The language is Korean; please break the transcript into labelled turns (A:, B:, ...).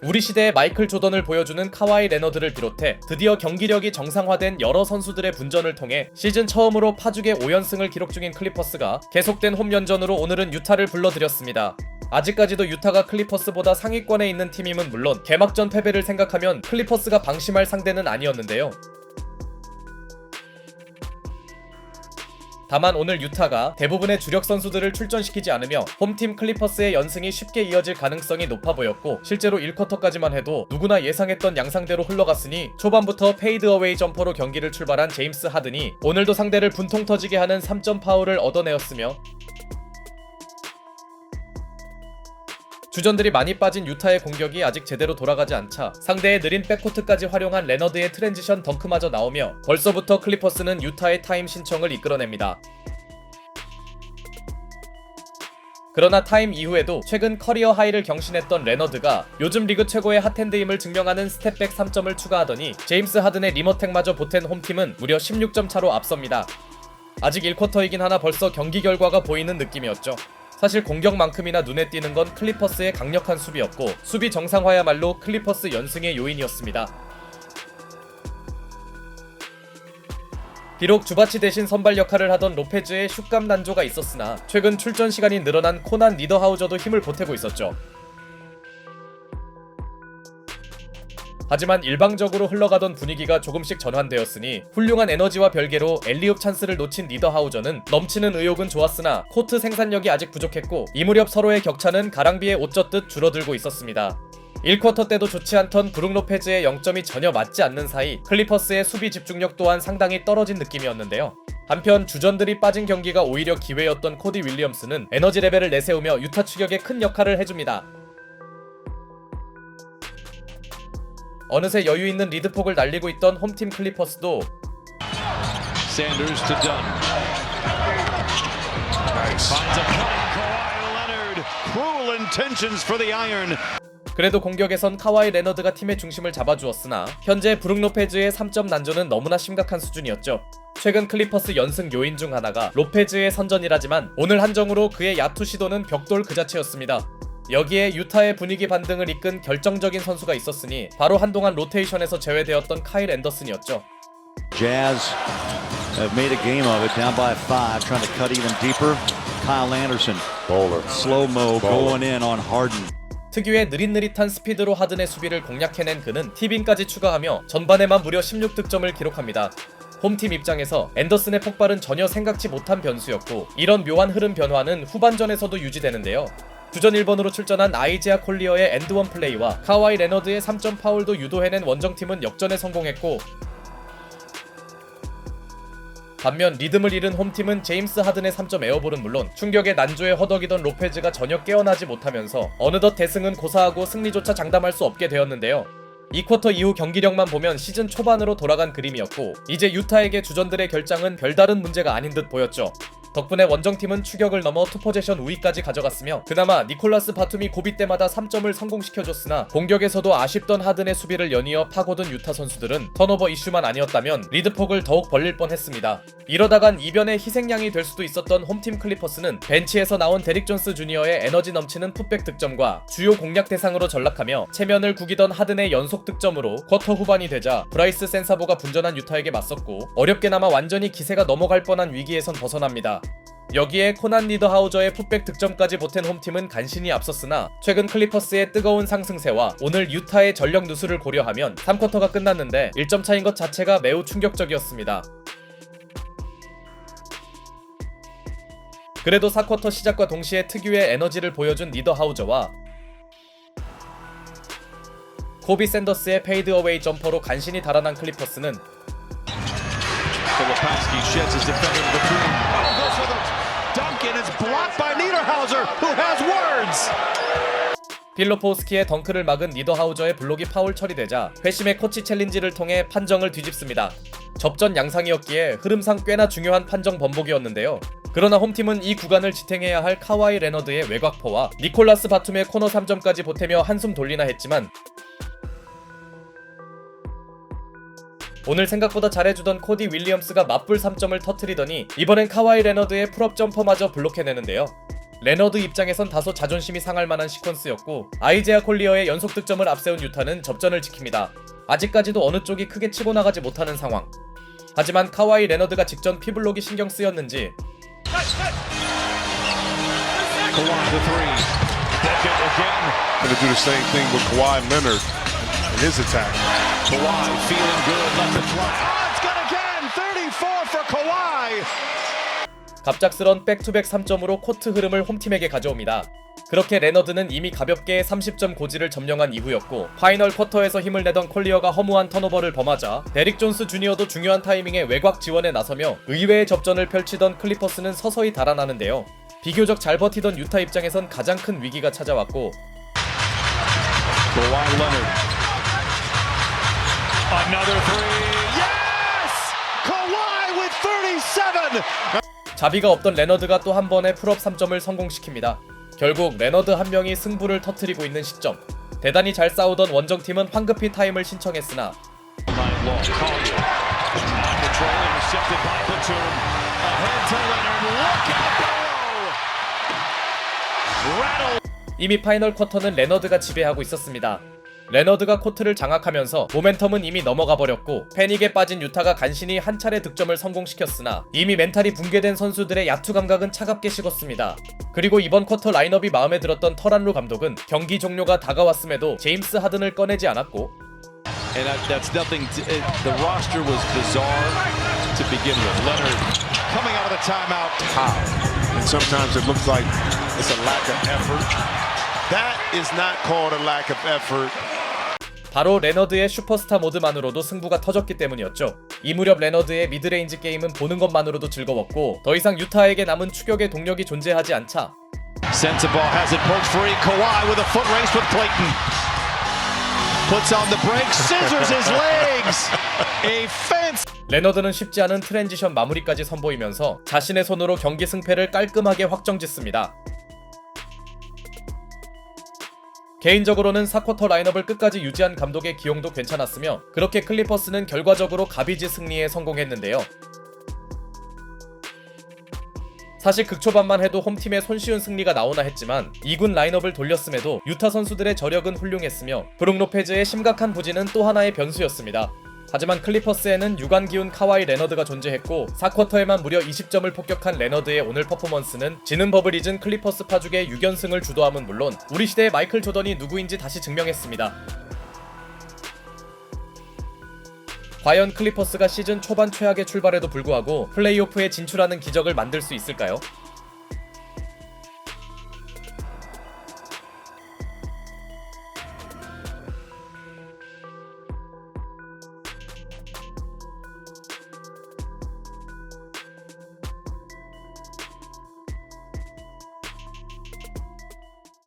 A: 우리 시대의 마이클 조던을 보여주는 카와이 레너드를 비롯해 드디어 경기력이 정상화된 여러 선수들의 분전을 통해 시즌 처음으로 파죽의 5연승을 기록 중인 클리퍼스가 계속된 홈 연전으로 오늘은 유타를 불러들였습니다. 아직까지도 유타가 클리퍼스보다 상위권에 있는 팀임은 물론 개막전 패배를 생각하면 클리퍼스가 방심할 상대는 아니었는데요. 다만 오늘 유타가 대부분의 주력 선수들을 출전시키지 않으며 홈팀 클리퍼스의 연승이 쉽게 이어질 가능성이 높아 보였고, 실제로 1쿼터까지만 해도 누구나 예상했던 양상대로 흘러갔으니 초반부터 페이드 어웨이 점퍼로 경기를 출발한 제임스 하든이 오늘도 상대를 분통 터지게 하는 3점 파울을 얻어내었으며, 주전들이 많이 빠진 유타의 공격이 아직 제대로 돌아가지 않자 상대의 느린 백코트까지 활용한 레너드의 트랜지션 덩크마저 나오며 벌써부터 클리퍼스는 유타의 타임 신청을 이끌어냅니다. 그러나 타임 이후에도 최근 커리어 하이를 경신했던 레너드가 요즘 리그 최고의 핫핸드임을 증명하는 스텝백 3점을 추가하더니 제임스 하든의 리머텍마저 보탠 홈팀은 무려 16점 차로 앞섭니다. 아직 1쿼터이긴 하나 벌써 경기 결과가 보이는 느낌이었죠. 사실 공격만큼이나 눈에 띄는 건 클리퍼스의 강력한 수비였고, 수비 정상화야말로 클리퍼스 연승의 요인이었습니다. 비록 주바치 대신 선발 역할을 하던 로페즈의 슛감 난조가 있었으나 최근 출전 시간이 늘어난 코난 니더하우저도 힘을 보태고 있었죠. 하지만 일방적으로 흘러가던 분위기가 조금씩 전환되었으니 훌륭한 에너지와 별개로 엘리웁 찬스를 놓친 니더하우저는 넘치는 의욕은 좋았으나 코트 생산력이 아직 부족했고, 이 무렵 서로의 격차는 가랑비에 옷 젖듯 줄어들고 있었습니다. 1쿼터 때도 좋지 않던 브룩 로페즈의 0점이 전혀 맞지 않는 사이 클리퍼스의 수비 집중력 또한 상당히 떨어진 느낌이었는데요. 한편 주전들이 빠진 경기가 오히려 기회였던 코디 윌리엄스는 에너지 레벨을 내세우며 유타 추격에 큰 역할을 해줍니다. 어느새 여유있는 리드폭을 날리고 있던 홈팀 클리퍼스도 그래도 공격에선 카와이 레너드가 팀의 중심을 잡아주었으나 현재 브룩 로페즈의 3점 난조는 너무나 심각한 수준이었죠. 최근 클리퍼스 연승 요인 중 하나가 로페즈의 선전이라지만 오늘 한정으로 그의 야투 시도는 벽돌 그 자체였습니다. 여기에 유타의 분위기 반등을 이끈 결정적인 선수가 있었으니 바로 한동안 로테이션에서 제외되었던 카일 앤더슨이었죠.
B: Jazz have made a game of it, down by 5, trying to cut even deeper. Kyle Anderson, bowler, slow-mo going in on Harden.
A: 특유의 느릿느릿한 스피드로 하든의 수비를 공략해낸 그는 티빈까지 추가하며 전반에만 무려 16득점을 기록합니다. 홈팀 입장에서 앤더슨의 폭발은 전혀 생각지 못한 변수였고, 이런 묘한 흐름 변화는 후반전에서도 유지되는데요. 주전 1번으로 출전한 아이지아 콜리어의 엔드원 플레이와 카와이 레너드의 3점 파울도 유도해낸 원정팀은 역전에 성공했고, 반면 리듬을 잃은 홈팀은 제임스 하든의 3점 에어볼은 물론 충격의 난조에 허덕이던 로페즈가 전혀 깨어나지 못하면서 어느덧 대승은 고사하고 승리조차 장담할 수 없게 되었는데요. 2쿼터 이후 경기력만 보면 시즌 초반으로 돌아간 그림이었고, 이제 유타에게 주전들의 결장은 별다른 문제가 아닌 듯 보였죠. 덕분에 원정팀은 추격을 넘어 투포제션 우위까지 가져갔으며 그나마 니콜라스 바툼이 고비 때마다 3점을 성공시켜줬으나 공격에서도 아쉽던 하든의 수비를 연이어 파고든 유타 선수들은 턴오버 이슈만 아니었다면 리드폭을 더욱 벌릴 뻔했습니다. 이러다간 이변의 희생양이 될 수도 있었던 홈팀 클리퍼스는 벤치에서 나온 데릭 존스 주니어의 에너지 넘치는 풋백 득점과 주요 공략 대상으로 전락하며 체면을 구기던 하든의 연속 득점으로 쿼터 후반이 되자 브라이스 센사보가 분전한 유타에게 맞섰고 어렵게나마 완전히 기세가 넘어갈 뻔한 위기에선 벗어납니다. 여기에 코난 니더하우저의 풋백 득점까지 보탠 홈팀은 간신히 앞섰으나 최근 클리퍼스의 뜨거운 상승세와 오늘 유타의 전력 누수를 고려하면 3쿼터가 끝났는데 1점 차인 것 자체가 매우 충격적이었습니다. 그래도 4쿼터 시작과 동시에 특유의 에너지를 보여준 니더하우저와 코비 샌더스의 페이드 어웨이 점퍼로 간신히 달아난 클리퍼스는 필로포스키의 덩크를 막은 니더하우저의 블록이 파울 처리되자 회심의 코치 챌린지를 통해 판정을 뒤집습니다. 접전 양상이었기에 흐름상 꽤나 중요한 판정 번복이었는데요. 그러나 홈팀은 이 구간을 지탱해야 할 카와이 레너드의 외곽포와 니콜라스 바툼의 코너 3점까지 보태며 한숨 돌리나 했지만 오늘 생각보다 잘해주던 코디 윌리엄스가 맞불 3점을 터뜨리더니 이번엔 카와이 레너드의 풀업 점퍼마저 블록해내는데요. 레너드 입장에선 다소 자존심이 상할 만한 시퀀스였고 아이제아 콜리어의 연속 득점을 앞세운 유타는 접전을 지킵니다. 아직까지도 어느 쪽이 크게 치고 나가지 못하는 상황. 하지만 카와이 레너드가 직전 피블록이 신경 쓰였는지
C: Kawhi the three. Beckett again.
D: Going to do the same thing with Kawhi Leonard in his attack.
C: Kawhi feeling good, left it fly. Oh, it's good again. 34 for Kawhi.
A: 갑작스런 백투백 3점으로 코트 흐름을 홈팀에게 가져옵니다. 그렇게 레너드는 이미 가볍게 30점 고지를 점령한 이후였고 파이널 쿼터에서 힘을 내던 콜리어가 허무한 턴오버를 범하자 데릭 존스 주니어도 중요한 타이밍에 외곽 지원에 나서며 의외의 접전을 펼치던 클리퍼스는 서서히 달아나는데요. 비교적 잘 버티던 유타 입장에선 가장 큰 위기가 찾아왔고
C: Kawhi Leonard. Another three. Yes! Kawhi with 37.
A: 자비가 없던 레너드가 또 한 번의 풀업 3점을 성공시킵니다. 결국 레너드 한 명이 승부를 터뜨리고 있는 시점. 대단히 잘 싸우던 원정팀은 황급히 타임을 신청했으나 이미 파이널 쿼터는 레너드가 지배하고 있었습니다. 레너드가 코트를 장악하면서 모멘텀은 이미 넘어가 버렸고 패닉에 빠진 유타가 간신히 한 차례 득점을 성공시켰으나 이미 멘탈이 붕괴된 선수들의 야투 감각은 차갑게 식었습니다. 그리고 이번 쿼터 라인업이 마음에 들었던 터란루 감독은 경기 종료가 다가왔음에도 제임스 하든을 꺼내지 않았고
C: And that's nothing. The roster was bizarre to begin with. Leonard coming out of the timeout.
D: And sometimes it looks like it's a lack of effort. That is not called a lack of effort.
A: 바로 레너드의 슈퍼스타 모드만으로도 승부가 터졌기 때문이었죠. 이 무렵 레너드의 미드레인지 게임은 보는 것만으로도 즐거웠고 더 이상 유타에게 남은 추격의 동력이 존재하지 않자
C: Sensabaugh has it poked free. Kawhi with a foot race with Clayton. Puts on the brakes, scissors his legs. A fence.
A: 레너드는 쉽지 않은 트랜지션 마무리까지 선보이면서 자신의 손으로 경기 승패를 깔끔하게 확정짓습니다. 개인적으로는 4쿼터 라인업을 끝까지 유지한 감독의 기용도 괜찮았으며 그렇게 클리퍼스는 결과적으로 가비지 승리에 성공했는데요. 사실 극초반만 해도 홈팀의 손쉬운 승리가 나오나 했지만 2군 라인업을 돌렸음에도 유타 선수들의 저력은 훌륭했으며 브룩 로페즈의 심각한 부진은 또 하나의 변수였습니다. 하지만 클리퍼스에는 유관 기운 카와이 레너드가 존재했고 4쿼터에만 무려 20점을 폭격한 레너드의 오늘 퍼포먼스는 지는 법을 잊은 클리퍼스 파죽의 6연승을 주도함은 물론 우리 시대의 마이클 조던이 누구인지 다시 증명했습니다. 과연 클리퍼스가 시즌 초반 최악의 출발에도 불구하고 플레이오프에 진출하는 기적을 만들 수 있을까요?